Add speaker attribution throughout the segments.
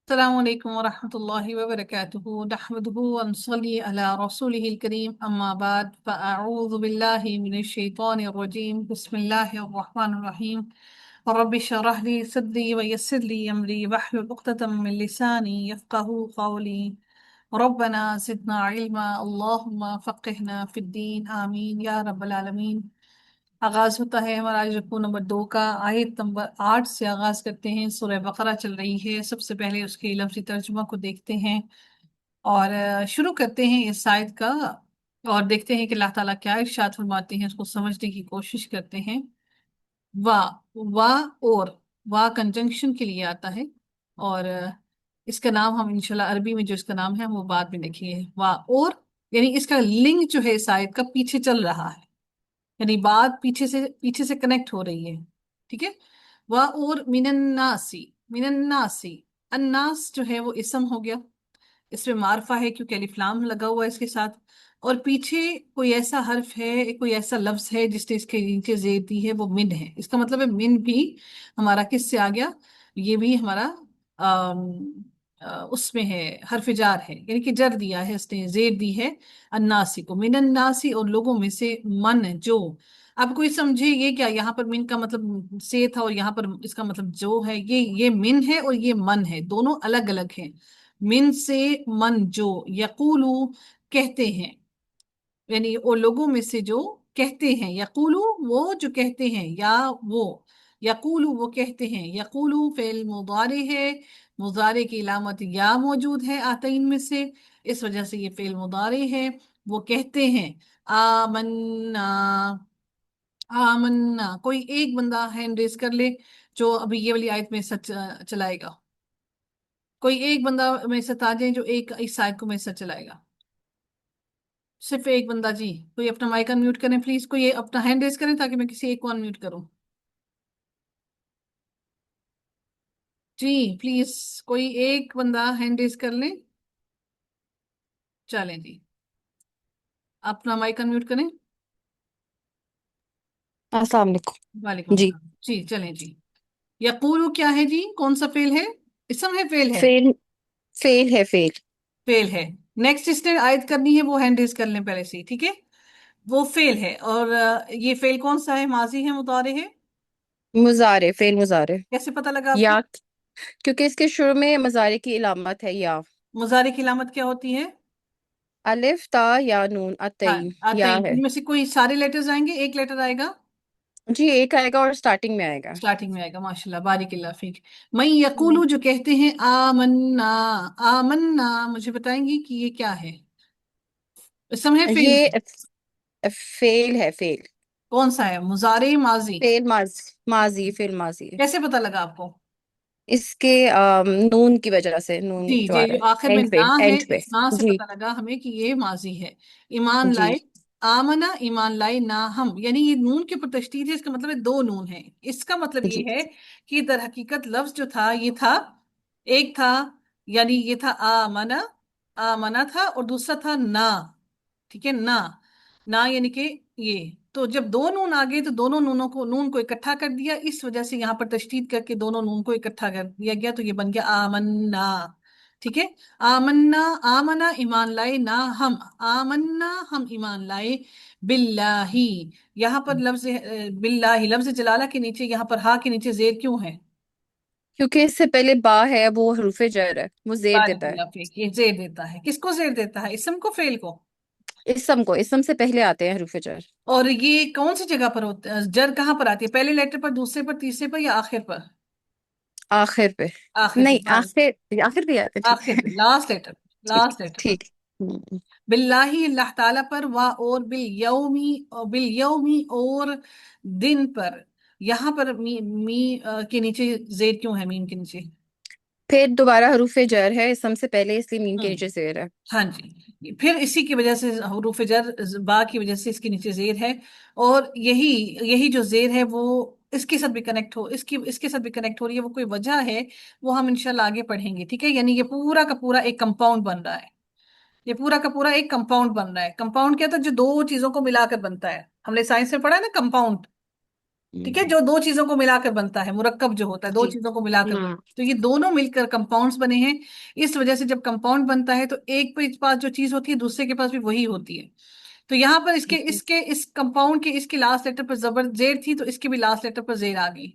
Speaker 1: السلام عليكم ورحمة الله وبركاته نحمده ونصلي على رسوله الكريم أما بعد فأعوذ بالله من الشيطان الرجيم بسم الله الرحمن الرحيم رب اشرح لي صدري ويسر لي أمري واحلل عقدة من لساني يفقهوا قولي ربنا زدنا علما اللهم فقهنا في الدين آمين يا رب العالمين۔ آغاز ہوتا ہے ہمارا آج رکوع نمبر 2 کا، آیت نمبر 8 سے آغاز کرتے ہیں۔ سورہ بقرہ چل رہی ہے، سب سے پہلے اس کے لفظی ترجمہ کو دیکھتے ہیں اور شروع کرتے ہیں اس آیت کا، اور دیکھتے ہیں کہ اللہ تعالیٰ کیا ارشاد فرماتے ہیں، اس کو سمجھنے کی کوشش کرتے ہیں۔ وا وا اور وا کنجنکشن کے لیے آتا ہے، اور اس کا نام ہم انشاءاللہ عربی میں جو اس کا نام ہے وہ بعد میں دیکھیں گے۔ وا اور یعنی اس کا لنک جو ہے اس آیت کا پیچھے چل رہا ہے، یعنی بات پیچھے سے کنیکٹ ہو رہی ہے، ٹھیک ہے۔ وا اور من الناسی الناس جو ہے وہ اسم ہو گیا، اس میں معرفہ ہے کیونکہ الف لام لگا ہوا ہے اس کے ساتھ، اور پیچھے کوئی ایسا حرف ہے، کوئی ایسا لفظ ہے جس نے اس کے نیچے زیر دی ہے، وہ من ہے۔ اس کا مطلب ہے من بھی ہمارا کس سے آ گیا، یہ بھی ہمارا آم، اس میں ہے، حرف جار ہے، یعنی کہ جر دیا ہے اس نے، زیر دی ہے الناسی کو، من الناسی اور لوگوں میں سے، من جو۔ اب کوئی سمجھے یہ کیا، یہاں پر من کا مطلب سے تھا اور یہاں پر اس کا مطلب جو ہے، یہ من ہے اور یہ من ہے، دونوں الگ الگ ہیں۔ من سے من جو، یقولو کہتے ہیں، یعنی وہ لوگوں میں سے جو کہتے ہیں، یقولو وہ جو کہتے ہیں، یا وہ یقولو وہ کہتے ہیں، یقولو فعل مضارع ہے، مضارع کی علامت یا موجود ہے آتین میں سے، اس وجہ سے یہ فعل مضارع ہے۔ وہ کہتے ہیں آمنا، آمنا۔ کوئی ایک بندہ ہینڈ ریز کر لے جو ابھی یہ والی آیت میں سچ چلائے گا، کوئی ایک بندہ میں سے آ جائے جو ایک اس آیت کو میں سچ چلائے گا، صرف ایک بندہ۔ جی کوئی اپنا مائک ان میوٹ کریں پلیز، کوئی اپنا ہینڈ ریز کریں تاکہ میں کسی ایک کو ان میوٹ کروں۔ جی پلیز کوئی ایک بندہ ہینڈ ریز کر لیں، چلیں جی اپنا مائک ان میوٹ کریں۔
Speaker 2: السلام علیکم
Speaker 1: وعلیکم
Speaker 2: جی۔
Speaker 1: السلام، جی چلیں جی۔ یقولو کیا ہے جی، کون سا فعل ہے، اسم ہے فعل ہے؟
Speaker 2: فیل فیل ہے فیل۔
Speaker 1: فعل ہے۔ نیکسٹ اس نے آیت کرنی ہے، وہ ہینڈ ریز کر لیں پہلے سے ہی، ٹھیک ہے۔ وہ فعل ہے، اور یہ فعل کون سا ہے، ماضی ہے مضارع ہے؟
Speaker 2: مضارع، فیل مضارع
Speaker 1: کیسے پتہ لگا آپ کو؟
Speaker 2: یا، کیونکہ اس کے شروع میں مضارع کی علامت ہے یا،
Speaker 1: مضارع کی علامت کیا ہوتی ہے؟
Speaker 2: الف تا یا نون
Speaker 1: ہاں
Speaker 2: اتعین
Speaker 1: آتے
Speaker 2: یا
Speaker 1: ہیں،
Speaker 2: ہے۔
Speaker 1: ان میں سے کوئی سارے لیٹرز آئیں گے، ایک لیٹر آئے گا؟
Speaker 2: جی ایک آئے گا اور سٹارٹنگ میں آئے گا۔
Speaker 1: اسٹارٹنگ میں آئے گا، ماشاء اللہ بارک اللہ فیک۔ میں یقولو جو کہتے ہیں آمنا، آمنا مجھے بتائیں گی کہ یہ کیا ہے، اسم ہے فعل
Speaker 2: یہ
Speaker 1: ہے؟
Speaker 2: فیل ہے فیل،
Speaker 1: کون سا ہے، مضارع ماضی؟
Speaker 2: فیل ماضی، ماضی فیل ماضی ہے۔
Speaker 1: کیسے پتہ لگا آپ کو؟
Speaker 2: اس کے نون کی وجہ سے، نون
Speaker 1: جی
Speaker 2: جو
Speaker 1: جی
Speaker 2: آ رہا
Speaker 1: جو آخر
Speaker 2: ہے
Speaker 1: میں
Speaker 2: اینڈ پہ،
Speaker 1: نا ہے،
Speaker 2: اینڈ پہ۔
Speaker 1: اس نا سے
Speaker 2: جی
Speaker 1: پتہ لگا ہمیں کہ یہ ماضی ہے۔ ایمان
Speaker 2: جی
Speaker 1: لائے، آمنا ایمان لائے، نا ہم، یعنی یہ نون کے اوپر تشدید ہے، اس کا مطلب ہے دو نون ہے۔ اس کا مطلب
Speaker 2: جی
Speaker 1: یہ ہے کہ در حقیقت لفظ جو تھا یہ تھا ایک تھا، یعنی یہ تھا آمنا، آمنا تھا، اور دوسرا تھا نا، ٹھیک ہے نا، نا یعنی کہ یہ تو جب دو نون آ گئے تو دونوں نون کو اکٹھا کر دیا، اس وجہ سے یہاں پر تشدید کر کے دونوں نون کو اکٹھا کر دیا گیا، تو یہ بن گیا آمنا، ٹھیک ہے۔ آمنا، آمنا ایمان لائے، نا ہم، آمنا ہم ایمان لائے، باللہ، یہاں پر لفظ باللہ لفظ جلالہ کے نیچے، یہاں پر ہا کے نیچے زیر کیوں ہے؟
Speaker 2: کیونکہ اس سے پہلے با ہے، وہ حروف جر ہے، وہ زیر
Speaker 1: بارک
Speaker 2: دیتا ہے۔
Speaker 1: اللہ فیک، یہ زیر دیتا ہے، کس کو زیر دیتا ہے، اسم کو فعل کو؟
Speaker 2: اسم کو، اسم سے پہلے آتے ہیں حروف جر۔
Speaker 1: اور یہ کون سی جگہ پر ہوتا ہے، جر کہاں پر آتی ہے، پہلے لیٹر پر، دوسرے پر، تیسرے پر، یا آخر پر؟
Speaker 2: آخر پہ،
Speaker 1: آخر
Speaker 2: نہیں
Speaker 1: پر،
Speaker 2: آخر، آخر پہ آتے ہیں، ٹھیک
Speaker 1: آخر
Speaker 2: ہے۔
Speaker 1: پہ، لاسٹ لیٹر،
Speaker 2: ٹھیک
Speaker 1: لاسٹ لیٹر پر۔
Speaker 2: ٹھیک۔
Speaker 1: باللہ اللہ تعالیٰ پر، وا اور بالیومی، بالیومی اور دن پر، یہاں پر می کے نیچے زیر کیوں ہے، میم کے نیچے؟
Speaker 2: پھر دوبارہ حروف جر ہے اسم سے پہلے، اس لیے میم کے
Speaker 1: ہوں
Speaker 2: نیچے زیر ہے۔
Speaker 1: ہاں جی، پھر اسی کی وجہ سے حروف جر، با کی وجہ سے اس کے نیچے زیر ہے، اور یہی جو زیر ہے وہ اس کے ساتھ بھی کنیکٹ ہو، اس کے ساتھ بھی کنیکٹ ہو رہی ہے، وہ کوئی وجہ ہے، وہ ہم انشاءاللہ آگے پڑھیں گے، ٹھیک ہے۔ یعنی یہ پورا کا پورا ایک کمپاؤنڈ بن رہا ہے، یہ پورا کا پورا ایک کمپاؤنڈ بن رہا ہے۔ کمپاؤنڈ کیا تھا، جو دو چیزوں کو ملا کر بنتا ہے، ہم نے سائنس میں پڑھا ہے نا، کمپاؤنڈ، ठीक है, जो दो चीजों को मिलाकर बनता है, मुरक्कब जो होता है दो
Speaker 2: जी।
Speaker 1: चीजों को मिलाकर बनता
Speaker 2: हम्म।
Speaker 1: है, तो ये दोनों मिलकर कंपाउंड्स बने हैं। इस वजह से जब कंपाउंड बनता है तो एक के पास जो चीज होती है दूसरे के पास भी वही होती है। तो यहाँ पर इसके
Speaker 2: जी।
Speaker 1: इसके इस कंपाउंड के इसके लास्ट लेटर पर जबर जेर थी, तो इसके भी लास्ट लेटर पर जेर आ गई।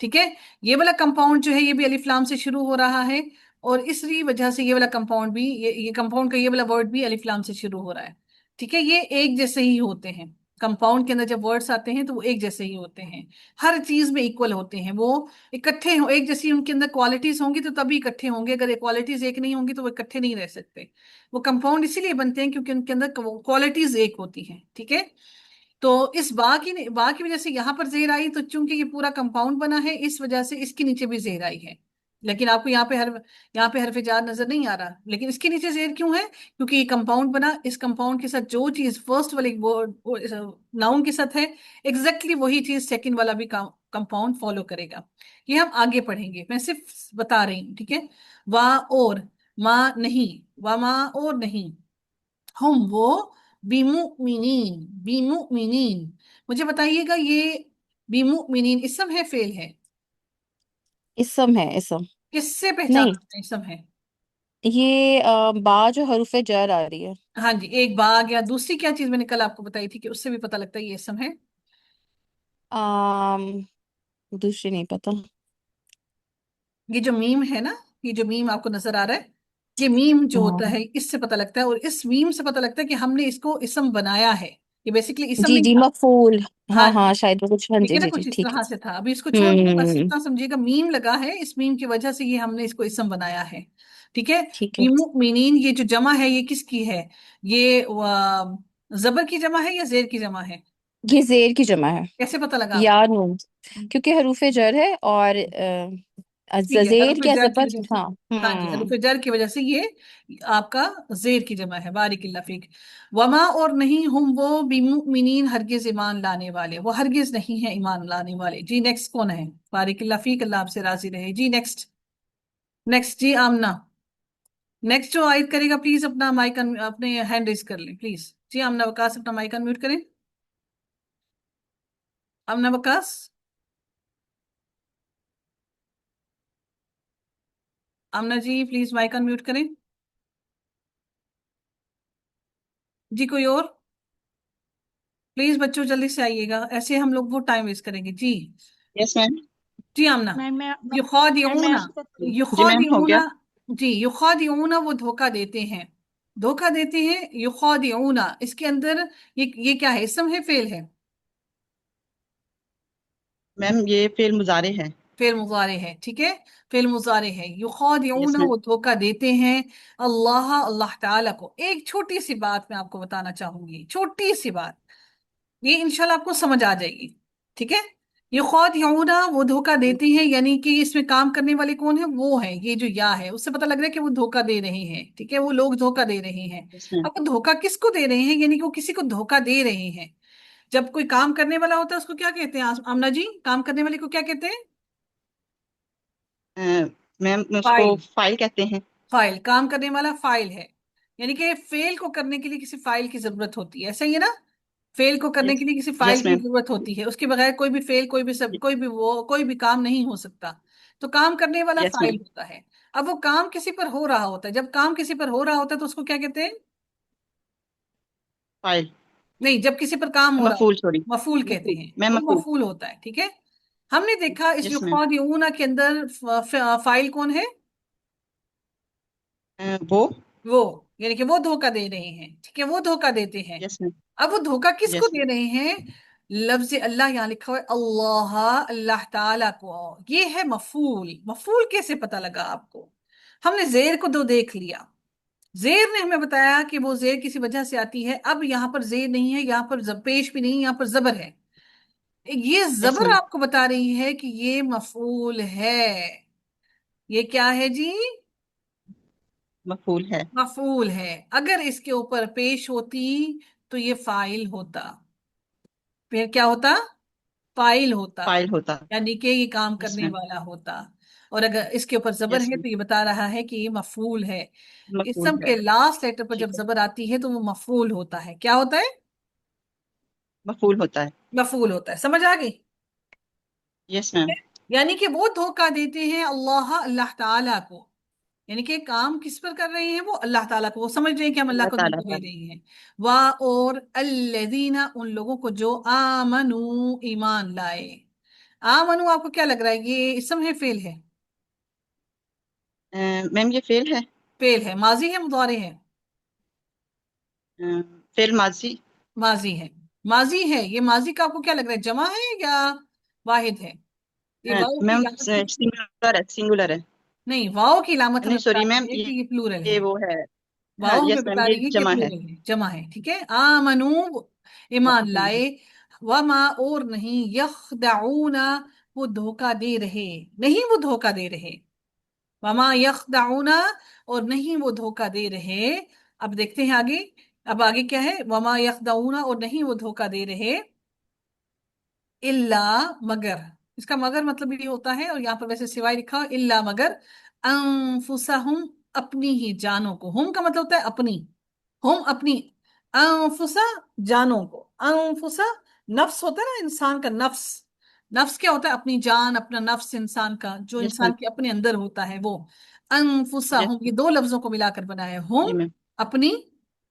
Speaker 1: ठीक है, ये वाला कंपाउंड जो है ये भी अलिफ लाम से शुरू हो रहा है, और इसी वजह से ये वाला कंपाउंड भी, ये कंपाउंड का ये वाला वर्ड भी अलिफ लाम से शुरू हो रहा है। ठीक है, ये एक जैसे ही होते हैं। कंपाउंड के अंदर जब वर्ड्स आते हैं तो वो एक जैसे ही होते हैं, हर चीज में इक्वल होते हैं वो। इकट्ठे हो, एक जैसी उनके अंदर क्वालिटीज होंगी तो तभी इकट्ठे होंगे, अगर क्वालिटीज एक नहीं होंगी तो वो इकट्ठे नहीं रह सकते। वो कंपाउंड इसीलिए बनते हैं क्योंकि उनके अंदर क्वालिटीज एक होती हैं। ठीक है, तो इस बा की वजह से यहाँ पर जेर आई, तो चूंकि ये पूरा कंपाउंड बना है इस वजह से इसके नीचे भी जेर आई है। लेकिन आपको यहाँ पे हरफ जार नजर नहीं आ रहा, लेकिन इसके नीचे जेर क्यों है? क्योंकि ये कंपाउंड बना, इस कंपाउंड के साथ जो चीज फर्स्ट वाले नाउन के साथ है, एग्जैक्टली वही चीज सेकंड वाला भी कंपाउंड फॉलो करेगा। ये हम आगे पढ़ेंगे, मैं सिर्फ बता रही हूँ। ठीक है, वा और, माँ नहीं, वा माँ और नहीं, हम वो, बीमुमिनीन, बीमुमिनीन। मुझे बताइएगा ये बीमुमिनीन इसम है फेल है?
Speaker 2: इसम है, इसम।
Speaker 1: किससे
Speaker 2: नहीं,
Speaker 1: पहचानते हैं इसम है?
Speaker 2: ये बा जो हरूफे जर आ रही है।
Speaker 1: हाँ जी, एक बाग, या दूसरी क्या चीज मैंने कल आपको बताई थी कि उससे भी पता लगता है ये इसम है?
Speaker 2: आम दूसरी नहीं पता।
Speaker 1: ये जो मीम है ना, ये जो मीम आपको नजर आ रहा है, ये मीम जो होता
Speaker 2: हाँ
Speaker 1: है इससे पता लगता है, और इस मीम से पता लगता है कि हमने इसको इसम बनाया है। ये बेसिकली इसम
Speaker 2: जी
Speaker 1: नहीं
Speaker 2: जी,
Speaker 1: था।
Speaker 2: मफूल।
Speaker 1: हाँ
Speaker 2: हाँ हाँ,
Speaker 1: जी,
Speaker 2: शायद वो कुछ, हाँ
Speaker 1: ठीक
Speaker 2: जी
Speaker 1: है ना,
Speaker 2: जी जी,
Speaker 1: कुछ इस
Speaker 2: ठीक
Speaker 1: तरह से था। अभी इसको
Speaker 2: है।
Speaker 1: छोड़ के बस इतना समझिएगा, मीम लगा है, इस मीम की वजह से ये हमने इसको इसम बनाया है। ठीक है,
Speaker 2: ठीक है।
Speaker 1: बीमुमिनीन ये जो जमा है ये किसकी है? ये जबर की जमा है या जेर की जमा है?
Speaker 2: ये जेर की जमा है।
Speaker 1: कैसे पता लगा
Speaker 2: या
Speaker 1: आपको?
Speaker 2: नून, क्योंकि हरूफे जर है और
Speaker 1: ठीक है,
Speaker 2: जेर
Speaker 1: हरुफ
Speaker 2: क्या
Speaker 1: जर की
Speaker 2: जबर।
Speaker 1: वजह से,
Speaker 2: हाँ।
Speaker 1: हाँ जी, हरुफ जर की वजह से ये आपका जेर की जमा है। बारिकिल्लाह फीक। वमा और नहीं, हम वो बिमुमिनीन हरगिज ईमान लाने वाले, वो हरगिज नहीं है ईमान लाने वाले। जी नेक्स्ट कौन है? बारिकिल्लाह फीक, अल्लाह आपसे राजी रहे। जी नेक्स्ट, नेक्स्ट जी आमना। नेक्स्ट जो आयत करेगा प्लीज अपना माइक अपने हैंड रेज कर लें प्लीज। जी आमना वकास अपना माइक अनम्यूट करें। आमना वकास, आमना जी प्लीज माइक अनम्यूट करें। जी कोई और? प्लीज बच्चों जल्दी से आइएगा, ऐसे हम लोग वो टाइम वेस्ट करेंगे जी।
Speaker 3: Yes ma'am.
Speaker 1: जी आमना।
Speaker 3: मैं
Speaker 1: युखादिऊना,
Speaker 3: आंसर करती हूँ। जी मैम, हो
Speaker 1: युखादिऊना।
Speaker 3: गया।
Speaker 1: जी युखादिऊना वो धोखा देते हैं, धोखा देते हैं युखादिऊना। इसके अंदर ये क्या है, इसम है फेल है?
Speaker 3: मैम ये फेल मुजारे है।
Speaker 1: फेल मुजारे है, ठीक है, फेल मुजारे है।
Speaker 3: यस
Speaker 1: युखादिऊना
Speaker 3: मैम।
Speaker 1: वो धोखा देते हैं अल्लाह, अल्लाह ताला को। एक छोटी सी बात मैं आपको बताना चाहूंगी, छोटी सी बात, ये इंशाल्लाह आपको समझ आ जाएगी। ठीक है, ये खुद वो धोखा देते हैं, यानी कि इसमें काम करने वाले कौन है? वो है, ये जो या है उससे पता लग रहा है कि वो धोखा दे रहे हैं। ठीक है, वो लोग धोखा दे रहे हैं।
Speaker 3: Yes ma'am.
Speaker 1: अब वो धोखा किसको दे रहे हैं? यानी कि वो किसी को धोखा दे रहे हैं। जब कोई काम करने वाला होता है उसको क्या कहते हैं आमना जी? काम करने वाले को क्या कहते हैं?
Speaker 3: अ, मैम उसको
Speaker 1: फाइल।
Speaker 3: फाइल कहते हैं।
Speaker 1: फाइल, काम करने वाला फाइल है। यानी कि फेल को करने के लिए किसी फाइल की जरूरत होती है, सही है ना? फेल को करने
Speaker 3: यस।
Speaker 1: के लिए किसी फाइल
Speaker 3: यस
Speaker 1: की
Speaker 3: मैम।
Speaker 1: जरूरत होती है, उसके बगैर कोई भी फेल, कोई भी सब, कोई भी वो, कोई भी काम नहीं हो सकता। तो काम करने वाला
Speaker 3: यस
Speaker 1: फाइल
Speaker 3: मैम।
Speaker 1: होता है। अब वो काम किसी पर हो रहा होता है, जब काम किसी पर हो रहा होता है तो उसको क्या कहते हैं?
Speaker 3: फाइल।
Speaker 1: नहीं, जब किसी पर काम हो रहा
Speaker 3: मफूल,
Speaker 1: होता है
Speaker 3: सॉरी।
Speaker 1: मफूल कहते
Speaker 3: मफूल
Speaker 1: हैं,
Speaker 3: मैम,
Speaker 1: वो
Speaker 3: मफूल।
Speaker 1: मफूल होता है। ठीक है, हमने देखा इस
Speaker 3: यस मैम।
Speaker 1: युखादिऊना के अंदर फाइल कौन है?
Speaker 3: वो।
Speaker 1: वो, यानी कि वो धोखा दे रहे हैं। ठीक है, वो धोखा देते हैं।
Speaker 3: Yes ma'am.
Speaker 1: अब वो धोखा किसको
Speaker 3: यस
Speaker 1: दे रहे हैं? लफ्ज अल्लाह यहाँ लिखा हुआ है, अल्लाह, अल्लाह ताला को। ये है मफूल। मफूल कैसे पता लगा आपको? हमने जेर को दो देख लिया, जेर ने हमें बताया कि वो जेर किसी वजह से आती है। अब यहाँ पर जेर नहीं है, यहाँ पर पेश भी नहीं, यहाँ पर जबर है। ये
Speaker 3: यस
Speaker 1: जबर
Speaker 3: मैम।
Speaker 1: आपको बता रही है कि ये मफूल है। ये क्या है जी?
Speaker 3: मफूल है।
Speaker 1: मफूल है। अगर इसके ऊपर पेश होती तो ये फाइल होता, फिर क्या होता? फाइल होता,
Speaker 3: फाइल होता।
Speaker 1: यानी कि ये काम
Speaker 3: यस
Speaker 1: करने
Speaker 3: मैम।
Speaker 1: वाला होता। और अगर इसके ऊपर जबर
Speaker 3: यस
Speaker 1: है
Speaker 3: मैम।
Speaker 1: तो ये बता रहा है कि ये मफूल है।
Speaker 3: मफूल
Speaker 1: इसम
Speaker 3: है।
Speaker 1: के लास्ट लेटर पर जब
Speaker 3: ठीक है।
Speaker 1: जबर आती है तो वो मफूल होता है। क्या होता है?
Speaker 3: मफूल होता है।
Speaker 1: मफूल होता है। समझ आ गई?
Speaker 3: Yes ma'am.
Speaker 1: यानी कि वो धोखा देते हैं अल्लाह ताला को, यानी कि काम किस पर कर रहे हैं, वो अल्लाह ताला को, वो समझ रहे हैं कि हम अल्लाह
Speaker 3: अल्लाह
Speaker 1: को
Speaker 3: ताला
Speaker 1: धोखा दे
Speaker 3: पर।
Speaker 1: रहे हैं। वाह, और अल्लज़ीना, उन लोगों को जो आमनू, ईमान लाए। आमनू आपको क्या लग रहा है, ये इसम है फेल है?
Speaker 3: मैम ये फेल है।
Speaker 1: फेल है, माजी है मुदारे है?
Speaker 3: फेल माजी।
Speaker 1: माजी है। माजी है, ये माजी का आपको क्या लग रहा है, जमा है या वाहिद है? ये वाव की
Speaker 3: मैम
Speaker 1: इलामत है?
Speaker 3: सिंगुलर है, सिंगुलर है।
Speaker 1: नहीं, वाव की इलामत
Speaker 3: नहीं
Speaker 1: हमें बता
Speaker 3: सॉरी मैम,
Speaker 1: रही है कि ये प्लूरल
Speaker 3: ये
Speaker 1: है।
Speaker 3: वो है। हाँ
Speaker 1: वाव हमें
Speaker 3: यस मैम,
Speaker 1: बता
Speaker 3: ये
Speaker 1: रही है कि
Speaker 3: जमा है।
Speaker 1: प्लूरल है, जमा है, ठीक है। आमनू, ईमान लाए। वमा, और नहीं, यखदऊना, वो धोखा दे रहे, नहीं वो धोखा दे रहे। वमा यखदऊना, और नहीं वो धोखा दे रहे। अब देखते हैं आगे। अब आगे क्या है, वमा यखदऊना, और नहीं वो धोखा दे रहे, इल्ला, मगर। इसका मगर मतलब ये होता है, और यहाँ पर वैसे सिवाय लिखा हो, इल्ला मगर, अनफुसहुम, अपनी ही जानों को। हुम का मतलब होता है अपनी, हम अपनी, अनफुसा, जानों को। अनफुसा, नफ्स होता है ना इंसान का, नफ्स। नफ्स क्या होता है, अपनी जान, अपना नफ्स, इंसान का जो
Speaker 3: यस मैम।
Speaker 1: इंसान के अपने अंदर होता है वो। अनफुसा,
Speaker 3: यस
Speaker 1: हम ये दो लफ्जों को मिलाकर बनाया है,
Speaker 3: जी
Speaker 1: हम
Speaker 3: मैम।
Speaker 1: अपनी,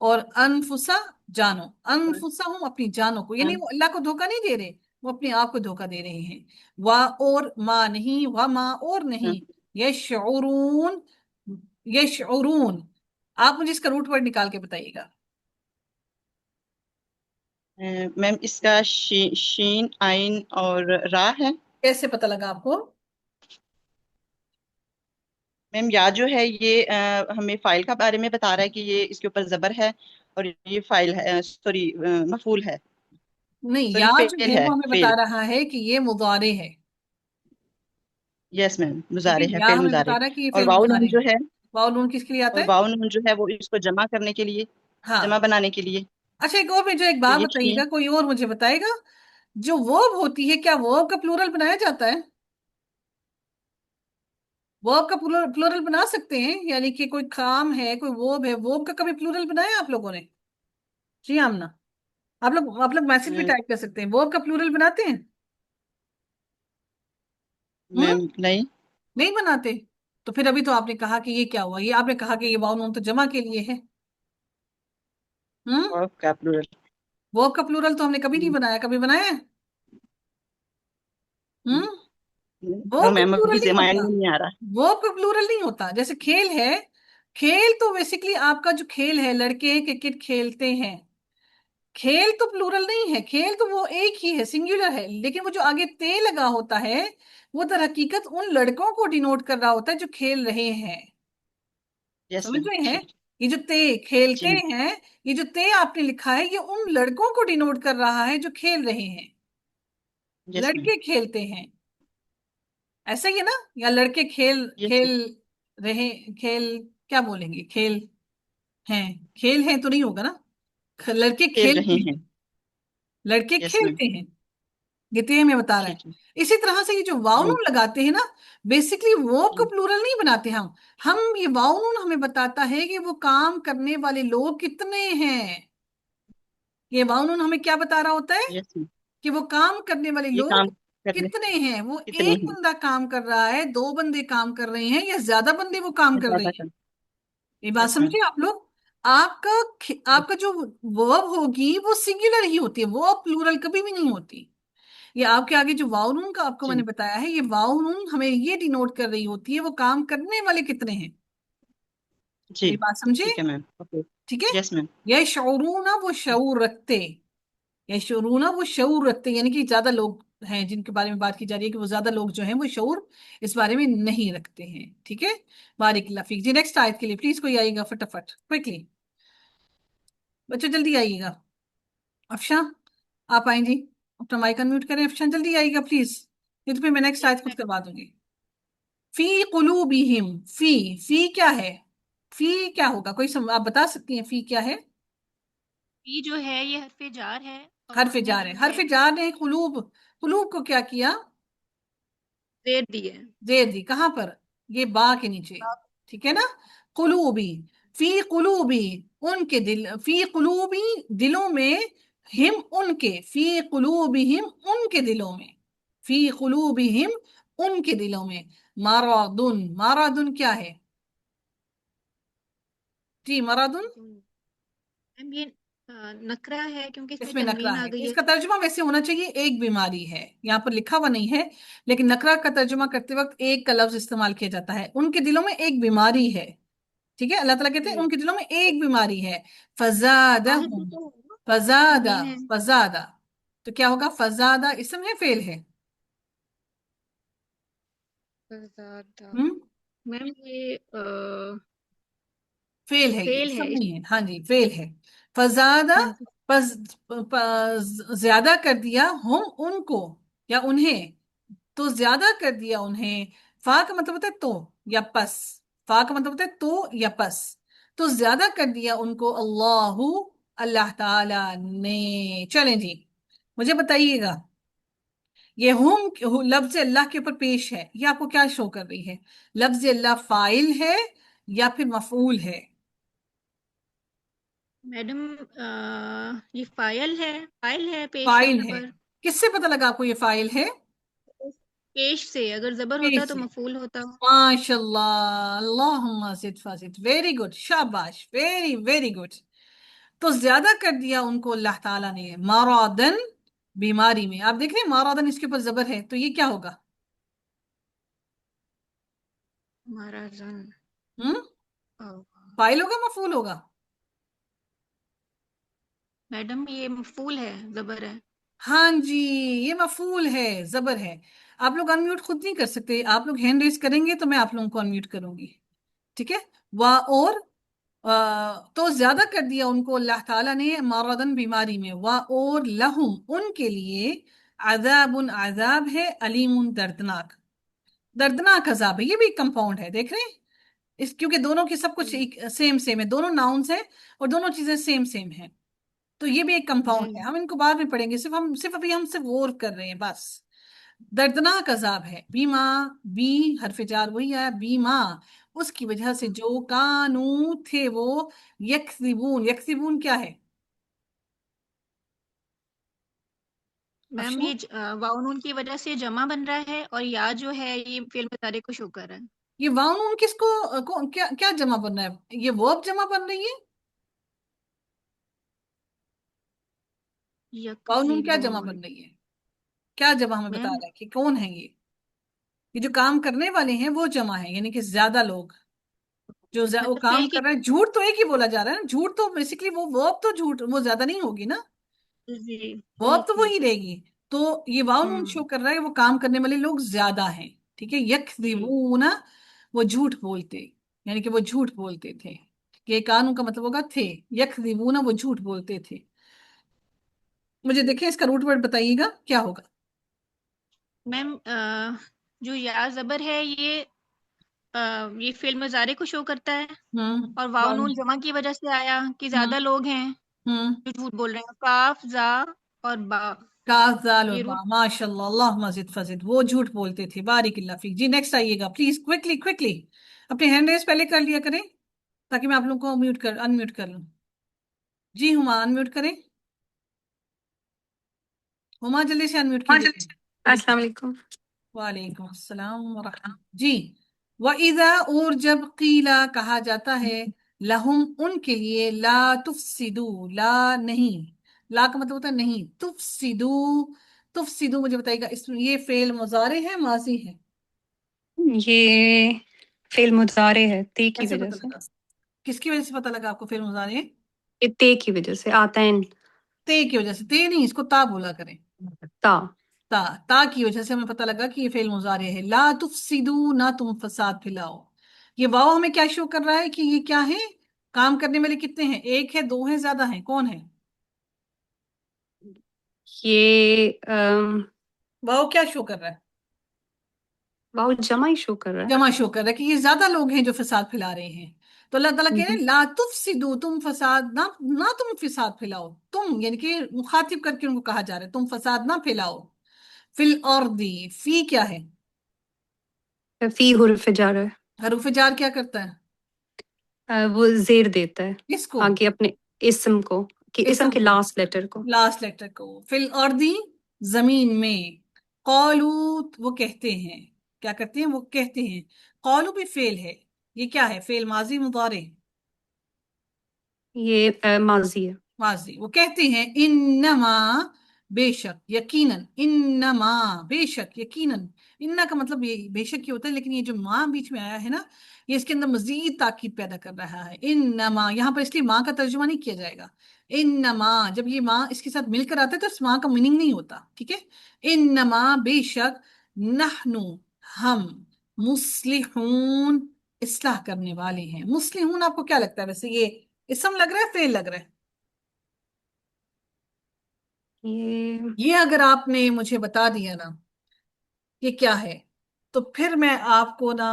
Speaker 1: और अनफुसा, जानो। अनफुसा, हम अपनी जानों को, यानी
Speaker 3: हाँ
Speaker 1: वो अल्लाह को धोखा नहीं दे रहे, वो अपने आप को धोखा दे रहे हैं। वा, और मा नहीं, वा मा, और
Speaker 3: हाँ।
Speaker 1: नहीं, यशऊरून, यशऊरून। आप मुझे इसका रूट वर्ड निकाल के बताइएगा।
Speaker 3: मैम इसका शीन आइन और रा है।
Speaker 1: कैसे पता लगा आपको?
Speaker 3: मैम या जो है ये हमें फाइल का बारे में बता रहा है कि ये इसके ऊपर जबर है, और ये फाइल है, सॉरी मफूल है।
Speaker 1: नहीं,
Speaker 3: सॉरी
Speaker 1: या जो
Speaker 3: फेल
Speaker 1: है
Speaker 3: है,
Speaker 1: वो हमें बता
Speaker 3: फेल।
Speaker 1: रहा है कि ये मुजारे है।
Speaker 3: यस मैम,
Speaker 1: ठीक है,
Speaker 3: मुजारे है,
Speaker 1: या
Speaker 3: फेल
Speaker 1: हमें बता
Speaker 3: मुजारे।
Speaker 1: रहा है कि ये
Speaker 3: और
Speaker 1: फेल
Speaker 3: वाउ
Speaker 1: मुजारे
Speaker 3: नून जो
Speaker 1: है।
Speaker 3: है,
Speaker 1: वाव नून किसके लिए आता
Speaker 3: और
Speaker 1: है?
Speaker 3: वाउ नून जो है वो इसको जमा करने के लिए, जमा
Speaker 1: हाँ।
Speaker 3: बनाने के लिए।
Speaker 1: अच्छा, एक और मुझे एक
Speaker 3: तो
Speaker 1: बात
Speaker 3: ये
Speaker 1: बताइएगा, कोई और मुझे बताएगा, जो वर्ब होती है, क्या वर्ब का प्लूरल बनाया जाता है? वर्ब का प्लूरल बना सकते हैं, यानी कि कोई काम है, कोई वर्ब है, वर्ब का कभी प्लूरल बनाया आप लोगों ने? जी आमना, आप लोग मैसेज भी टाइप कर सकते हैं, वर्ब का प्लूरल बनाते हैं? हम्म।
Speaker 3: मैम नहीं।
Speaker 1: नहीं बनाते? तो फिर अभी तो आपने कहा कि ये क्या हुआ, ये आपने कहा कि ये वाव नून तो जमा के लिए है। हम्म।
Speaker 3: वर्ब का प्लूरल।
Speaker 1: वर्ब का प्लूरल तो हमने कभी नहीं बनाया, कभी बनाया है? हम्म।
Speaker 3: नो
Speaker 1: वर्ब का
Speaker 3: मैम,
Speaker 1: प्लूरल
Speaker 3: अभी
Speaker 1: नहीं
Speaker 3: से माइंड
Speaker 1: होता।
Speaker 3: में नहीं आ रहा।
Speaker 1: वर्ब का प्लूरल नहीं होता, जैसे खेल है। खेल तो बेसिकली आपका जो खेल है, लड़के क्रिकेट खेलते हैं, खेल तो प्लूरल नहीं है, खेल तो वो एक ही है, सिंगुलर है, लेकिन वो जो आगे ते लगा होता है, वो दर हकीकत उन लड़कों को डिनोट कर रहा होता है जो खेल रहे हैं।
Speaker 3: यस
Speaker 1: समझ
Speaker 3: मैम,
Speaker 1: रहे हैं?
Speaker 3: ठीक।
Speaker 1: ये जो ते, खेलते
Speaker 3: जी मैम।
Speaker 1: हैं, ये जो ते आपने लिखा है, ये उन लड़कों को डिनोट कर रहा है जो खेल रहे हैं।
Speaker 3: Yes ma'am.
Speaker 1: लड़के खेलते हैं, ऐसा ही है ना? या लड़के खेल
Speaker 3: यस
Speaker 1: खेल रहे, खेल, क्या बोलेंगे, खेल हैं, खेल हैं तो नहीं होगा ना, लड़के
Speaker 3: खेल रहे
Speaker 1: खेलते
Speaker 3: हैं।
Speaker 1: हैं, लड़के
Speaker 3: यस मैम।
Speaker 1: खेलते हैं, ये ते में बता रहा है।
Speaker 3: ठीक है।
Speaker 1: इसी तरह से ये जो
Speaker 3: जी।
Speaker 1: वाउन लगाते हैं ना, बेसिकली वर्ब को
Speaker 3: जी।
Speaker 1: प्लूरल नहीं बनाते हम ये वाउन हमें बताता है कि वो काम करने वाले लोग कितने हैं। ये वाउन हमें क्या बता रहा होता है,
Speaker 3: यस मैम।
Speaker 1: कि वो काम करने वाले
Speaker 3: ये काम
Speaker 1: लोग
Speaker 3: करने
Speaker 1: कितने हैं। वो
Speaker 3: कितने
Speaker 1: एक
Speaker 3: हैं।
Speaker 1: बंदा काम कर रहा है, दो बंदे काम कर रहे हैं, या ज्यादा बंदे वो काम
Speaker 3: या
Speaker 1: कर रहे
Speaker 3: ज्यादा
Speaker 1: हैं।
Speaker 3: कर।
Speaker 1: ये बात
Speaker 3: यस मैम।
Speaker 1: समझे आप लोग? आपका आपका जो वर्ब होगी वो सिंगुलर ही होती है, वो प्लूरल कभी भी नहीं होती। ये आपके आगे जो वाउनून का आपको मैंने
Speaker 3: जी।
Speaker 1: बताया है, ये वाउनून हमें ये डिनोट कर रही होती है वो काम करने वाले कितने हैं।
Speaker 3: जी।
Speaker 1: मेरी बात समझे?
Speaker 3: ठीक है मैम, ओके।
Speaker 1: ठीक है।
Speaker 3: Yes ma'am.
Speaker 1: यह शऊरूना, वो शऊर रखते, यह शऊरूना वो शऊर रखते, यानी कि ज्यादा लोग हैं जिनके बारे में बात की जा रही है, कि वो ज्यादा लोग जो हैं वो शऊर इस बारे में नहीं रखते हैं। ठीक है। बारिक लफीक जी, नेक्स्ट आयत के लिए प्लीज कोई आइएगा फटाफट, क्विकली, बच्चों जल्दी आइएगा। अफशा, आप आए जी, अपना माइक अनम्यूट करें, अफशा जल्दी आइएगा प्लीज, नहीं तो फिर मैं नेक्स्ट
Speaker 4: यस
Speaker 1: आयत खुद
Speaker 4: मैम।
Speaker 1: करवा दूंगी। फी कुलूबिहिम, फी क्या है? फी क्या होगा, कोई आप बता सकती हैं फी क्या है?
Speaker 4: ये जो है ये हरफे जार है,
Speaker 1: हर्फ
Speaker 4: और ये
Speaker 1: जार है,
Speaker 4: जो है
Speaker 1: हर्फ जार ने कुलूब, कुलूब को क्या किया?
Speaker 4: जेर दी है।
Speaker 1: जेर दी, कहाँ पर? ये बा के नीचे, ठीक है ना। कुलूबी, फी कुलूबी, उनके दिल, फी कुलूबी, दिलों में, हिम उनके, फी कुलूबिहिम, उनके दिलों में। فی قلوبہم ان کے دلوں میں، مرضن، مرضن کیا ہے جی؟ مرضن
Speaker 4: میم یہ نکرہ ہے کیونکہ اس
Speaker 1: اس
Speaker 4: میں
Speaker 1: میں نکرہ
Speaker 4: تنوین آ
Speaker 1: ہے،
Speaker 4: گئی
Speaker 1: اس
Speaker 4: ہے.
Speaker 1: کا ترجمہ ویسے ہونا چاہیے ایک بیماری ہے، یہاں پر لکھا ہوا نہیں ہے، لیکن نکرہ کا ترجمہ کرتے وقت ایک کا لفظ استعمال کیا جاتا ہے، ان کے دلوں میں ایک بیماری ہے، ٹھیک ہے؟ اللہ تعالیٰ کہتے ہیں
Speaker 4: جی
Speaker 1: ان کے دلوں میں ایک بیماری ہے،
Speaker 4: باہر سے
Speaker 1: فزادہم،
Speaker 4: تو ہوگا،
Speaker 1: فزادہ،
Speaker 4: تنوین ہے.
Speaker 1: فزادہ، تو کیا ہوگا؟ فزادہ اسم ہے فعل ہے؟
Speaker 4: فزادہ.
Speaker 1: ہم
Speaker 4: میم یہ
Speaker 1: فعل ہے، یہ
Speaker 4: فیل ہے
Speaker 1: اسم
Speaker 4: اس.
Speaker 1: نہیں ہے، ہاں جی فعل ہے، فزادہ،
Speaker 4: ہاں جی.
Speaker 1: پس زیادہ کر دیا ہم ان کو یا انہیں، تو زیادہ کر دیا انہیں، فا کا مطلب ہوتا ہے تو یا پس، فا کا مطلب ہوتا ہے تو یا پس، تو زیادہ کر دیا ان کو اللہ، اللہ تعالی نے۔ چلیں جی مجھے بتائیے گا، یہ ہم لفظ اللہ کے اوپر پیش ہے، یہ آپ کو کیا شو کر رہی ہے؟ لفظ اللہ فاعل ہے یا پھر مفعول ہے؟
Speaker 4: میڈم یہ فائل ہے پیش
Speaker 1: فاعل
Speaker 4: یہاں
Speaker 1: ہے،
Speaker 4: پر.
Speaker 1: کس سے پتہ لگا آپ کو یہ فاعل ہے؟
Speaker 4: پیش سے، اگر زبر ہوتا
Speaker 1: پیش
Speaker 4: تو
Speaker 1: سے،
Speaker 4: مفعول ہوتا.
Speaker 1: ماشاء اللہ، اللہم زد فزد، ویری گڈ، شاباش، ویری ویری گڈ۔ تو زیادہ کر دیا ان کو اللہ تعالیٰ نے، مرادن، بیماری میں، آپ دیکھ رہے ہیں مرادن اس کے اوپر زبر ہے، تو یہ کیا ہوگا؟
Speaker 4: ہمارا زن
Speaker 1: ہم فاعل ہوگا مفعول ہوگا؟
Speaker 4: میڈم یہ مفعول ہے، زبر ہے.
Speaker 1: ہاں جی یہ مفعول ہے، زبر ہے۔ آپ لوگ انمیوٹ خود نہیں کر سکتے، آپ لوگ ہینڈ ریز کریں گے تو میں آپ لوگوں کو انمیوٹ کروں گی، ٹھیک ہے؟ اور تو زیادہ کر دیا ان کو اللہ تعالیٰ نے، مرضن بیماری میں، اور لہم ان کے لیے، عذاب عذاب ہے، علیم دردناک، دردناک عذاب ہے، یہ بھی ایک کمپاؤنڈ ہے، دیکھ رہے ہیں اس، کیونکہ دونوں کی سب کچھ
Speaker 4: جی
Speaker 1: سیم سیم ہے، دونوں ناؤنس ہیں اور دونوں چیزیں سیم سیم ہیں، تو یہ بھی ایک
Speaker 4: جی.
Speaker 1: کمپاؤنڈ ہے، ہم ان کو بعد میں پڑھیں گے، صرف ابھی ہم صرف غور کر رہے ہیں بس۔ دردناک عذاب ہے، بیما، بی حرف جار وہی آیا، بیما، اس کی وجہ سے جو کانو تھے وہ، یکذبون، یکذبون کیا ہے
Speaker 4: میم
Speaker 1: افشاں؟
Speaker 4: یہ واؤ نون کی وجہ سے جمع بن رہا ہے، اور یا جو ہے یہ فعل مضارع کو شو کر رہا ہے.
Speaker 1: یہ واؤ نون کس کو کیا کیا جمع بن رہا ہے؟ یہ ورب جمع بن رہی ہے، واؤ نون کیا جمع
Speaker 4: یکذبون.
Speaker 1: بن رہی ہے؟ کیا جمع ہمیں بتا
Speaker 4: میم
Speaker 1: رہا ہے کہ کون ہے یہ جو کام کرنے والے ہیں وہ جمع ہے، یعنی کہ زیادہ لوگ جو وہ
Speaker 4: مطلب
Speaker 1: کام
Speaker 4: فعل
Speaker 1: کر رہے ہیں، جھوٹ تو ایک ہی بولا جا رہا ہے نا، جھوٹ تو بیسیکلی وہ ورب تو جھوٹ وہ زیادہ نہیں ہوگی نا،
Speaker 4: جی
Speaker 1: ورب
Speaker 4: ٹھیک
Speaker 1: تو
Speaker 4: ٹھیک.
Speaker 1: وہی رہے گی، تو یہ واؤ نون
Speaker 4: ہوں
Speaker 1: شو کر رہا ہے وہ کام کرنے والے لوگ زیادہ ہیں، ٹھیک ہے؟
Speaker 4: جی
Speaker 1: یکذبون، وہ جھوٹ بولتے، یعنی کہ وہ جھوٹ بولتے تھے، کہ قانون کا مطلب ہوگا تھے، یکذبون وہ جھوٹ بولتے تھے۔ مجھے دیکھیں اس کا روٹ ورڈ بتائیے گا کیا ہوگا؟
Speaker 4: میم جو یا زبر ہے یہ فعل مضارع کو شو کرتا ہے،
Speaker 1: ہوں
Speaker 4: اور واو
Speaker 1: واؤ،
Speaker 4: نون جمع کی وجہ سے آیا کہ
Speaker 1: ہوں
Speaker 4: زیادہ لوگ ہیں
Speaker 1: ہوں
Speaker 4: جو جھوٹ بول رہے ہیں. کاف زا اور با
Speaker 1: کاف زال اور
Speaker 4: یہ
Speaker 1: با،
Speaker 4: روٹ.
Speaker 1: ماشاء اللہ، اللہم زد فزد، وہ جھوٹ بولتے تھے، بارک اللہ فیک۔ جی نیکسٹ آئیے گا پلیز، کوئکلی کوئکلی، اپنے ہینڈ ریز پہلے کر لیا کریں تاکہ میں آپ لوگوں کو انمیوٹ کر لوں۔ جی ہما انمیوٹ کریں، ہما جلدی سے انمیوٹ کیجیے۔
Speaker 2: السلام علیکم۔
Speaker 1: وعلیکم السلام ورحمۃ جی۔ وَإِذَا، اور جب قیلا کہا جاتا ہے، لہم ان کے لیے، لا تفسدو، لا نہیں، لا کا مطلب ہوتا ہے نہیں، تفسدو، تفسدو مجھے بتائیے گا اس میں یہ فعل مضارع ہے ماضی ہے؟
Speaker 2: یہ فعل مضارع ہے، تے کی
Speaker 1: کیسے
Speaker 2: وجہ
Speaker 1: پتہ
Speaker 2: سے،
Speaker 1: لگا؟ کس کی وجہ سے پتہ لگا آپ کو فعل مضارع ہے؟
Speaker 2: یہ تے کی وجہ سے، آتین،
Speaker 1: تے کی وجہ سے، تے نہیں اس کو تا بولا کریں،
Speaker 2: تا.
Speaker 1: تا کی وجہ سے ہمیں پتہ لگا کہ یہ فعل مضارع ہے، لا تفسدو، نہ تم فساد پھیلاؤ۔ یہ واو ہمیں کیا شو کر رہا ہے کہ یہ کیا ہے؟ کام کرنے والے کتنے ہیں؟ ایک ہے، دو ہیں، زیادہ ہیں؟ کون ہے؟
Speaker 2: یہ
Speaker 1: واو کیا شو کر رہا ہے؟
Speaker 2: واؤ جمع ہی شو کر رہا
Speaker 1: جمع شو کر رہا ہے کہ یہ زیادہ لوگ ہیں جو فساد پھیلا رہے ہیں، تو اللہ تعالیٰ کہہ رہے
Speaker 2: ہے.
Speaker 1: ہیں لا تفسدو، تم فساد نہ تم فساد پھیلاؤ، تم یعنی کہ مخاطب کر کے ان کو کہا جا رہا ہے تم فساد نہ پھیلاؤ۔ فی الارض، فی کیا ہے؟
Speaker 2: فی حرف جار ہے،
Speaker 1: حروف جار کیا کرتا ہے؟
Speaker 2: وہ زیر دیتا ہے
Speaker 1: کس کو؟
Speaker 2: آگے اپنے اسم کو، کہ اسم
Speaker 1: اسم
Speaker 2: کے
Speaker 1: کو،
Speaker 2: لاسٹ لیٹر کو.
Speaker 1: لاسٹ لیٹر کو۔ فی الارض، زمین میں، قالو وہ کہتے ہیں، کیا کرتے ہیں؟ وہ کہتے ہیں. قالو بھی فعل ہے، یہ کیا ہے؟ فعل ماضی مضارع؟
Speaker 2: یہ ماضی ہے.
Speaker 1: ماضی. وہ کہتے ہیں انما بے شک، یقیناً، انما بے شک، یقیناً. اننا کا مطلب یہ بے شک یہ ہوتا ہے، لیکن یہ جو ماں بیچ میں آیا ہے نا، یہ اس کے اندر مزید تاکید پیدا کر رہا ہے. انما یہاں پر اس لیے ماں کا ترجمہ نہیں کیا جائے گا. انما جب یہ ماں اس کے ساتھ مل کر آتا ہے تو اس ماں کا میننگ نہیں ہوتا. ٹھیک ہے. انما بے شک، نحنو ہم، مصلحون اصلاح کرنے والے ہیں. مصلحون آپ کو کیا لگتا ہے ویسے؟ یہ اسم لگ رہا ہے، فعل لگ رہا ہے؟ یہ اگر آپ نے مجھے بتا دیا نا یہ کیا ہے، تو پھر میں آپ کو نا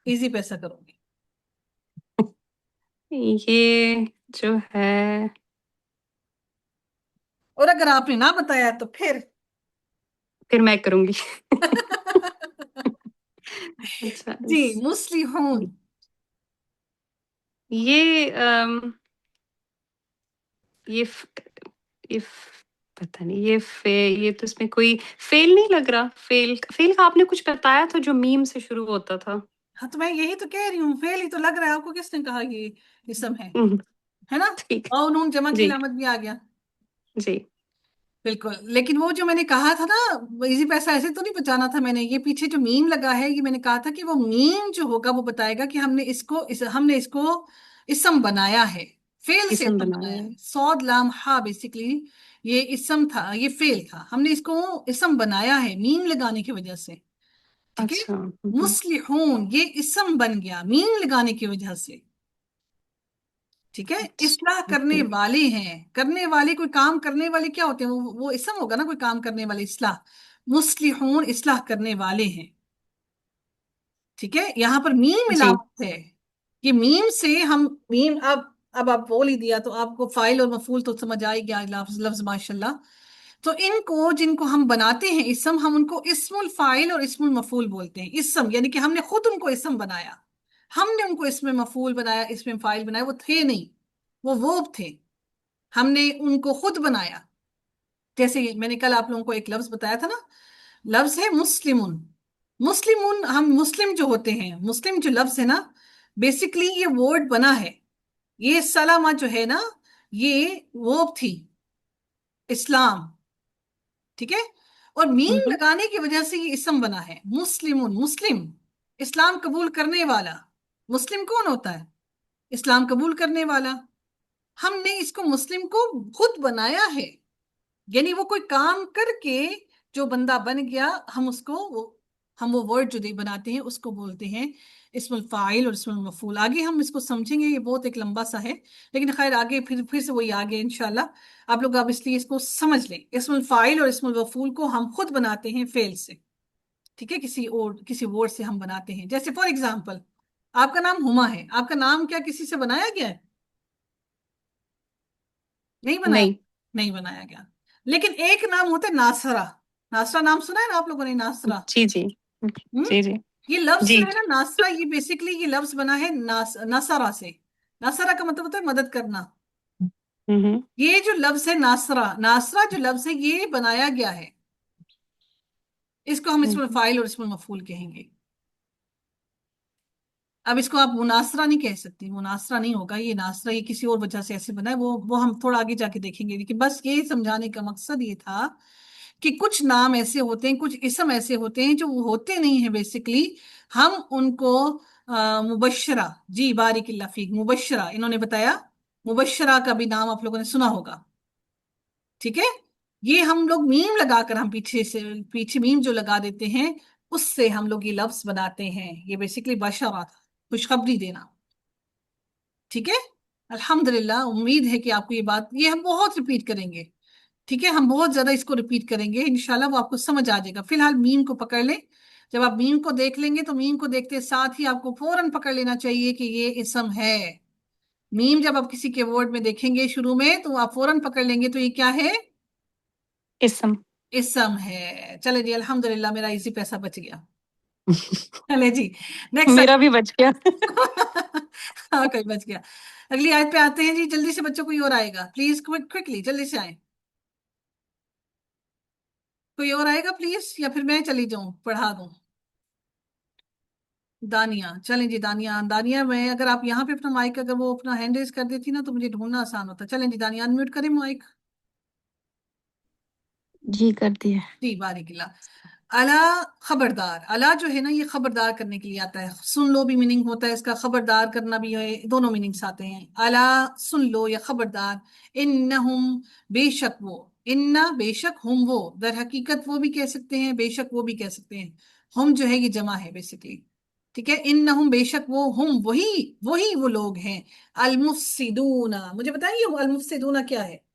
Speaker 1: ایزی پیسہ کروں گی.
Speaker 2: یہ جو ہے
Speaker 1: اور اگر آپ نے نہ بتایا تو پھر
Speaker 2: پھر میں کروں گی. اچھا
Speaker 1: جی، مصلحون.
Speaker 2: یہ یہ یہ پتہ نہیں، یہ تو اس میں کوئی فیل نہیں لگ رہا. فیل کا آپ نے کچھ بتایا تھا جو میم سے شروع ہوتا تھا.
Speaker 1: ہاں تو میں یہی تو کہہ رہی ہوں، فعل ہی تو لگ رہا ہے. آپ کو کس نے کہا یہ اسم ہے نا؟
Speaker 2: ٹھیک.
Speaker 1: اور نون جمع کی
Speaker 2: جی
Speaker 1: علامت بھی آ گیا.
Speaker 2: جی.
Speaker 1: بالکل. لیکن وہ جو میں نے کہا تھا نا، ایزی پیسہ ایسے تو نہیں بچانا تھا میں نے. یہ پیچھے جو میم لگا ہے، یہ میں نے کہا تھا کہ وہ میم جو ہوگا وہ بتائے گا کہ ہم نے اس کو اسم بنایا ہے، فعل سے
Speaker 2: اسم
Speaker 1: اسم
Speaker 2: بنایا
Speaker 1: بنایا
Speaker 2: ہے.
Speaker 1: ہے. صاد لام ہا بیسیکلی یہ اسم تھا، یہ فعل تھا. ہم نے اس کو اسم بنایا ہے میم لگانے کی وجہ سے. ٹھیک ہے.
Speaker 2: اچھا.
Speaker 1: مصلحون یہ اسم بن گیا میم لگانے کی وجہ سے. ٹھیک ہے. اصلاح کرنے والے ہیں. کرنے والے، کوئی کام کرنے والے کیا ہوتے ہیں؟ وہ اسم ہوگا نا، کوئی کام کرنے والے. اصلاح، مصلحون اصلاح کرنے والے ہیں. ٹھیک ہے. یہاں پر میم
Speaker 2: جی.
Speaker 1: علامت ہے. یہ میم سے ہم میم اب آپ بول ہی دیا تو آپ کو فاعل اور مفعول تو سمجھ آئے گیا لفظ ماشاءاللہ. تو ان کو جن کو ہم بناتے ہیں اسم، ہم ان کو اسم الفاعل اور اسم المفعول بولتے ہیں. اسم یعنی کہ ہم نے خود ان کو اسم بنایا، ہم نے ان کو اسم مفعول بنایا، اسم فاعل بنایا. وہ تھے نہیں، وہ verb تھے، ہم نے ان کو خود بنایا. جیسے میں نے کل آپ لوگوں کو ایک لفظ بتایا تھا نا، لفظ ہے مسلمون. مسلمون، ہم مسلم جو ہوتے ہیں، مسلم جو لفظ ہے نا، بیسیکلی یہ ورڈ بنا ہے. یہ سلامہ جو ہے نا، یہ verb تھی، اسلام. ٹھیک ہے. اور میم لگانے کی وجہ سے یہ اسم بنا ہے. مسلمون، مسلم اسلام قبول کرنے والا. مسلم کون ہوتا ہے؟ اسلام قبول کرنے والا. ہم نے اس کو مسلم کو خود بنایا ہے، یعنی وہ کوئی کام کر کے جو بندہ بن گیا، ہم وہ ورڈ جو بناتے ہیں اس کو بولتے ہیں اسم الفاعل اور اسم المفعول. آگے ہم اس کو سمجھیں گے، یہ بہت ایک لمبا سا ہے، لیکن خیر آگے پھر سے وہی آگے انشاءاللہ آپ لوگ اب اس لیے اس کو سمجھ لیں. اسم الفاعل اور اسم المفعول کو ہم خود بناتے ہیں فعل سے. ٹھیک ہے. کسی ورڈ سے ہم بناتے ہیں. جیسے فار ایگزامپل آپ کا نام ہما ہے، آپ کا نام کیا کسی سے بنایا گیا ہے؟ نہیں بنایا،
Speaker 2: نہیں.
Speaker 1: نہیں بنایا گیا. لیکن ایک نام ہوتا ہے ناصرہ. ناصرہ نام سنا ہے نا آپ لوگوں نے؟ ناصرہ.
Speaker 2: جی جی جی جی
Speaker 1: یہ لفظ
Speaker 2: جی.
Speaker 1: جو ہے نا ناصرہ، یہ بیسیکلی یہ لفظ بنا ہے نصرہ سے. نصرہ کا مطلب ہوتا ہے مدد کرنا. یہ جو لفظ ہے ناصرہ، ناصرہ جو لفظ ہے یہ بنایا گیا ہے. اس کو ہم اسم الفاعل اور اسم المفعول کہیں گے. اب اس کو آپ مناصرہ نہیں کہہ سکتی، مناصرہ نہیں ہوگا یہ. ناصرہ یہ کسی اور وجہ سے ایسے بنا ہے، وہ ہم تھوڑا آگے جا کے دیکھیں گے. لیکن بس یہ سمجھانے کا مقصد یہ تھا کہ کچھ نام ایسے ہوتے ہیں، کچھ اسم ایسے ہوتے ہیں جو ہوتے نہیں ہیں بیسیکلی. ہم ان کو مبشرہ، جی بارک اللہ فیک، مبشرہ انہوں نے بتایا. مبشرہ کا بھی نام آپ لوگوں نے سنا ہوگا. ٹھیک ہے. یہ ہم لوگ میم لگا کر، ہم پیچھے میم جو لگا دیتے ہیں اس سے ہم لوگ یہ لفظ بناتے ہیں. یہ بیسیکلی بشارہ تھا، خوشخبری دینا. ٹھیک ہے. الحمدللہ، امید ہے کہ آپ کو یہ ہم بہت ریپیٹ کریں گے. ٹھیک ہے. ہم بہت زیادہ اس کو ریپیٹ کریں گے انشاءاللہ، وہ آپ کو سمجھ آ جائے گا. فی الحال میم کو پکڑ لیں. جب آپ میم کو دیکھ لیں گے تو میم کو دیکھتے ساتھ ہی آپ کو فوراً پکڑ لینا چاہیے کہ یہ اسم ہے. میم جب آپ کسی کے ورڈ میں دیکھیں گے شروع میں تو آپ فوراً پکڑ لیں گے تو یہ کیا ہے؟
Speaker 2: اسم.
Speaker 1: اسم ہے. چلے جی الحمدللہ، میرا اسی پیسہ بچ گیا. چلے جی نیکسٹ.
Speaker 2: میرا بھی بچ گیا.
Speaker 1: ہاں کوئی بچ گیا. اگلی آیت پہ آتے ہیں جی. جلدی سے بچوں، کوئی اور آئے گا پلیز، کوئکلی جلدی سے آئیں. कोई और आएगा प्लीज, या फिर मैं चली जाऊं पढ़ा दूं? दानिया, चलें जी। दानिया, दानिया, मैं अगर आप यहाँ पे अपना माइक, अगर वो अपना हैंड रेज कर देती ना तो मुझे ढूंढना आसान होता। चलें जी, दानिया अनम्यूट करें माइक।
Speaker 5: जी कर दिया।
Speaker 1: जी, बारिकल्ला। अला, खबरदार। अला जो है ना, ये खबरदार करने के लिए आता है। सुन लो भी मीनिंग होता है इसका, खबरदार करना भी है, दोनों मीनिंग्स आते हैं। अला, सुन लो या खबरदार। इन्नहुम, बेशक वो। इन्ना, बेशक। हुम, वो। दर हकीकत वो भी कह सकते हैं, बेशक वो भी कह सकते हैं। हम जो है ये जमा है बेसिकली। ठीक है, इन्नहुम, बेशक वो, हम वही, वही वो लोग हैं। अलमुफसिदूना, मुझे बताइए वो अलमुफसिदूना क्या है?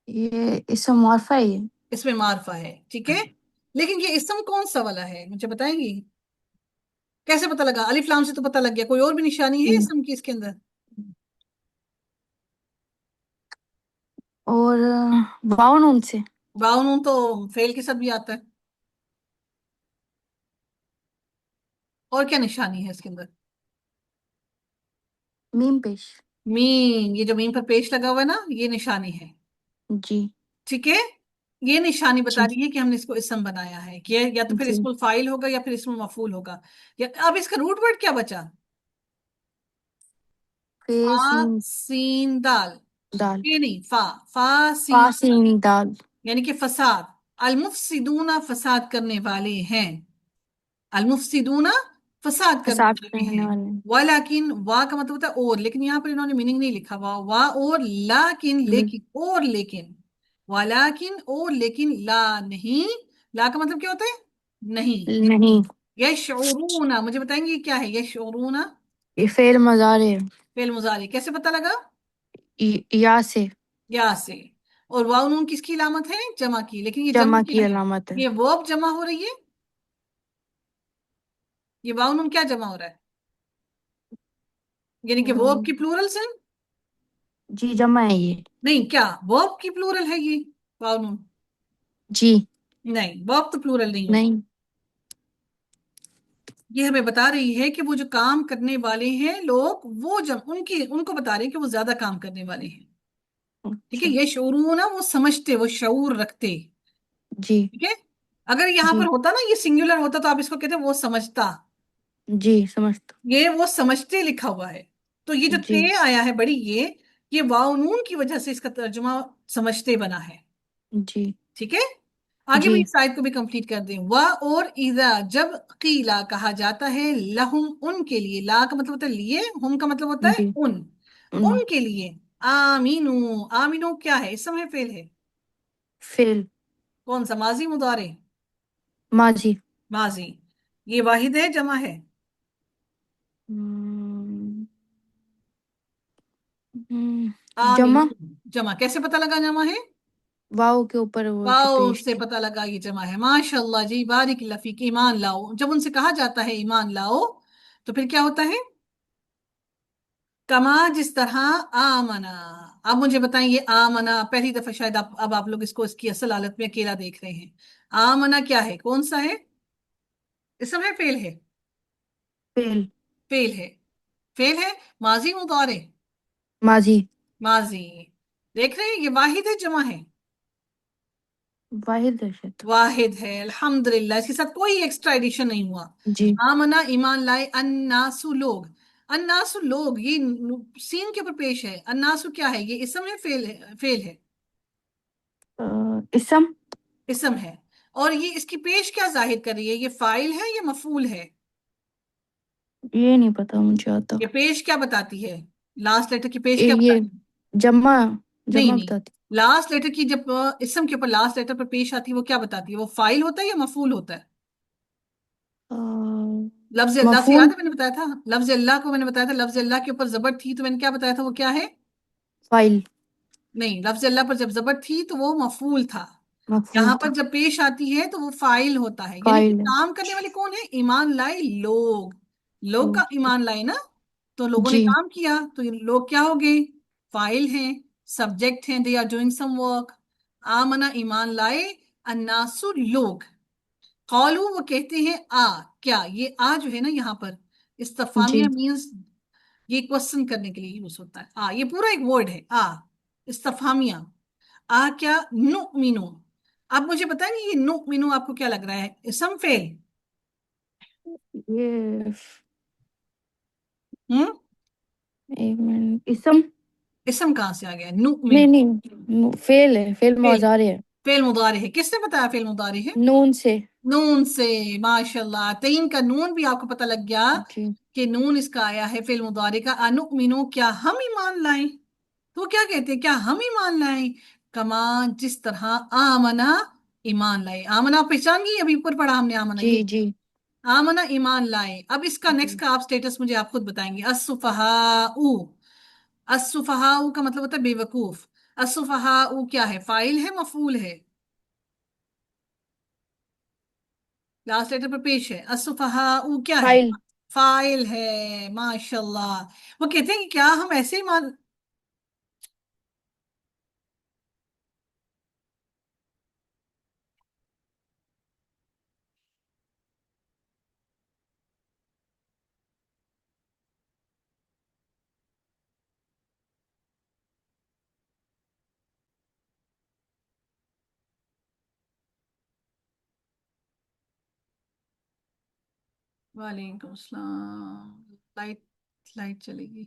Speaker 5: ये इसम मौरफा है ये।
Speaker 1: इसमें मारफा है, ठीक है। लेकिन ये इसम कौन सा वाला है, मुझे बताएंगी? कैसे पता लगा? अलिफ लाम से तो पता लग गया, कोई और भी निशानी है
Speaker 5: हम्म,
Speaker 1: इसम की इसके अंदर?
Speaker 5: और वाव नून से।
Speaker 1: वाव नून तो फेल के साथ भी आता है। और क्या निशानी है इसके अंदर?
Speaker 5: मीम पेश।
Speaker 1: मीम, ये जो मीम पर पेश लगा हुआ है ना, ये निशानी है।
Speaker 5: जी
Speaker 1: ठीक है, ये निशानी बता
Speaker 5: जी
Speaker 1: रही है कि हमने इसको इसम बनाया है, कि या तो फिर
Speaker 5: जी।
Speaker 1: इसमुल फाइल होगा या फिर इसमुल मफूल होगा। या अब इसका रूट वर्ड क्या बचा?
Speaker 5: फे
Speaker 1: फा
Speaker 5: सीन
Speaker 1: सीन दाल।
Speaker 5: दाल।
Speaker 1: ये नहीं, फा, फा
Speaker 5: फा
Speaker 1: सीन दाल,
Speaker 5: सीन दाल।
Speaker 1: यानी कि फसाद। अलमुफसिदूना, फसाद करने वाले हैं। अलमुफसिदूना, फसाद करने
Speaker 5: फसाद
Speaker 1: वाले
Speaker 5: करने
Speaker 1: हैं।
Speaker 5: वाले।
Speaker 1: वलाकिन, वा का मतलब होता है और, लेकिन यहाँ पर इन्होंने मीनिंग नहीं लिखा हुआ। वा और, लाकिन
Speaker 5: हम्म,
Speaker 1: लेकिन, और लेकिन। वलाकिन और लेकिन, ला नहीं। ला का मतलब क्या होता है? नहीं।
Speaker 5: नहीं,
Speaker 1: यशऊरूना, मुझे बताएंगे ये क्या है यशऊरूना?
Speaker 5: ये फेल मजारे है।
Speaker 1: फेल मुजारी, कैसे पता लगा?
Speaker 5: या से।
Speaker 1: या से। और वाव नून किसकी इलामत है? जमा की, लेकिन ये जमा
Speaker 5: जमा
Speaker 1: क्या
Speaker 5: की
Speaker 1: है?
Speaker 5: अलामत है।
Speaker 1: ये वर्ब जमा हो रही है। ये वाव नून क्या जमा हो रहा है? यानी कि वर्ब की
Speaker 5: अम,
Speaker 1: प्लूरल से?
Speaker 5: जी जमा है ये।
Speaker 1: नहीं, क्या वर्ब की प्लूरल है ये वाव नून?
Speaker 5: जी
Speaker 1: नहीं, वर्ब तो प्लूरल नहीं होता।
Speaker 5: नहीं।
Speaker 1: ये हमें बता रही है कि वो जो काम करने वाले हैं लोग, वो जब उनकी, उनको बता रहे हैं कि वो ज्यादा काम करने वाले हैं। ठीक है,
Speaker 5: अच्छा।
Speaker 1: ये शऊर ना, वो समझते, वो शऊर रखते।
Speaker 5: जी
Speaker 1: ठीक है, अगर यहाँ पर
Speaker 5: जी
Speaker 1: होता ना, ये सिंगुलर होता तो आप इसको कहते वो समझता।
Speaker 5: जी समझता।
Speaker 1: ये वो समझते लिखा हुआ है। तो ये जो ते
Speaker 5: जी
Speaker 1: आया है बड़ी, ये वाव नून की वजह से इसका तर्जुमा समझते बना है।
Speaker 5: जी
Speaker 1: ठीक है, आगे मैं
Speaker 5: जी
Speaker 1: इस आयत को भी कंप्लीट कर दूं। वाह, और इजा, जब कीला कहा जाता है, लहुम, उनके लिए। ला का मतलब होता है लिए, हुम का मतलब होता है
Speaker 5: जी।
Speaker 1: उन,
Speaker 5: उन।
Speaker 1: उनके लिए। आमीनू, आमीनू क्या है? इस समय फेल है।
Speaker 5: फेल।
Speaker 1: कौन सा? माजी, मुदारे?
Speaker 5: माजी।
Speaker 1: माजी। ये वाहिद है, जमा है?
Speaker 5: हम्म,
Speaker 1: आमीनू,
Speaker 5: जमा।
Speaker 1: जमा। कैसे पता लगा जमा है?
Speaker 5: वाव के ऊपर वो जो
Speaker 1: वाओ
Speaker 5: पेश
Speaker 1: से
Speaker 5: थी।
Speaker 1: पता लगा ये जमा है। माशाल्लाह जी, बारिक लफीक। ईमान लाओ, जब उनसे कहा जाता है ईमान लाओ, तो फिर क्या होता है? कमा, जिस तरह। आमना। अब मुझे बताएं, ये आमना पहली दफा शायद अब आप लोग इसको इसकी असल हालत में अकेला देख रहे हैं। आमना क्या है, कौन सा है? इस समय फेल है?
Speaker 5: फेल।
Speaker 1: फेल है। फेल है। माजी, मुदारे?
Speaker 5: माजी।
Speaker 1: माजी। देख रहे हैं, ये वाहिद है, जमा है?
Speaker 5: वाहिद दहशत।
Speaker 1: वाहिद है, अल्हम्दुलिल्लाह। इसके साथ कोई एक्स्ट्रा एडिशन नहीं हुआ।
Speaker 5: जी।
Speaker 1: आमना, ईमान लाए। अन्नासु, लोग। अन्नासु, लोग, ये सीन के ऊपर पेश है। अन्नासु क्या है? ये इसम है, फेल है? फेल है,
Speaker 5: इसम।
Speaker 1: इसम है। और ये इसकी पेश क्या जाहिर कर रही है? ये फाइल है या मफूल है?
Speaker 5: ये नहीं पता मुझे आता।
Speaker 1: ये पेश क्या बताती है? लास्ट लेटर की पेश क्या
Speaker 5: ये
Speaker 1: बताती है?
Speaker 5: जमा।
Speaker 1: नहीं
Speaker 5: जमा
Speaker 1: नहीं,
Speaker 5: बताती।
Speaker 1: लास्ट लेटर की जब इसम के ऊपर लास्ट लेटर पर पेश आती है, वो क्या बताती है? वो फाइल होता है या मफूल होता है?
Speaker 5: अ,
Speaker 1: लफ्ज अल्लाह से याद
Speaker 5: मफूल।
Speaker 1: है, मैंने बताया था। लफ्ज अल्लाह को मैंने बताया था, लफ्ज अल्लाह के ऊपर जबर थी तो मैंने क्या बताया था, वो क्या है?
Speaker 5: फाइल।
Speaker 1: नहीं, लफ्ज अल्लाह पर जब जबर थी तो वो मफूल था।
Speaker 5: मफूल
Speaker 1: यहाँ पर
Speaker 5: था।
Speaker 1: जब पेश आती है तो वो फाइल होता है। यानी कि
Speaker 5: फाइल है।
Speaker 1: काम करने वाले कौन है? ईमान लाए लोग। लोग का
Speaker 5: ओके।
Speaker 1: ईमान लाए ना, तो लोगों ने
Speaker 5: जी
Speaker 1: काम किया, तो ये लोग क्या हो गए? फाइल हैं, सब्जेक्ट हैं, they are doing some work. आमना, ईमान लाए। अन्नासु, लोग। कौलू, वो कहते हैं। क्या ये आ जो है ना यहाँ पर,
Speaker 5: जी
Speaker 1: इस्तफामिया मीन्स, ये क्वेश्चन करने के लिए यूज होता है। ये पूरा एक वर्ड है। इस्तफामिया। क्या? नुमिनु, آپ مجھے بتائیں گے یہ نؤمنو آپ کو کیا لگ رہا ہے، اسم فعل؟
Speaker 5: یہ
Speaker 1: ہم
Speaker 5: ایک منٹ، اسم
Speaker 1: اسم کہاں سے آ گیا
Speaker 5: نہیں
Speaker 1: نؤمن؟
Speaker 5: نہیں، فعل ہے، فعل
Speaker 1: فعل،
Speaker 5: مضارع ہے،
Speaker 1: فعل مضارع ہے، کس نے بتایا فعل مضارع ہے؟
Speaker 5: نون سے.
Speaker 1: نون سے، ماشاء اللہ، تین کا نون بھی آپ کو پتہ لگ گیا
Speaker 5: جی
Speaker 1: کہ نون اس کا آیا ہے فعل مضارع کا. انؤمنو، کیا ہم ایمان لائیں؟ تو کیا کہتے ہیں، کیا ہم ایمان لائیں؟ کما، جس طرح، آمنا، ایمان لائے. آمنا پہچان گئی، ابھی اوپر پڑھا ہم نے آمنا،
Speaker 5: جی
Speaker 1: یہ
Speaker 5: جی
Speaker 1: آمنا ایمان لائے. اب اس کا نیکسٹ کا آپ سٹیٹس مجھے آپ خود بتائیں گے. السفہاء، السفہاء کا مطلب ہوتا ہے بے وقوف. السفہاء کیا ہے، فاعل ہے مفعول ہے؟ لاسٹ لیٹر پر پیش ہے. السفہاء کیا ہے،
Speaker 5: فائل.
Speaker 1: فاعل ہے. ماشاء اللہ. وہ کہتے ہیں کہ کیا ہم ایسے ہی مان. وعلیکم السلام. لائٹ چلے گی.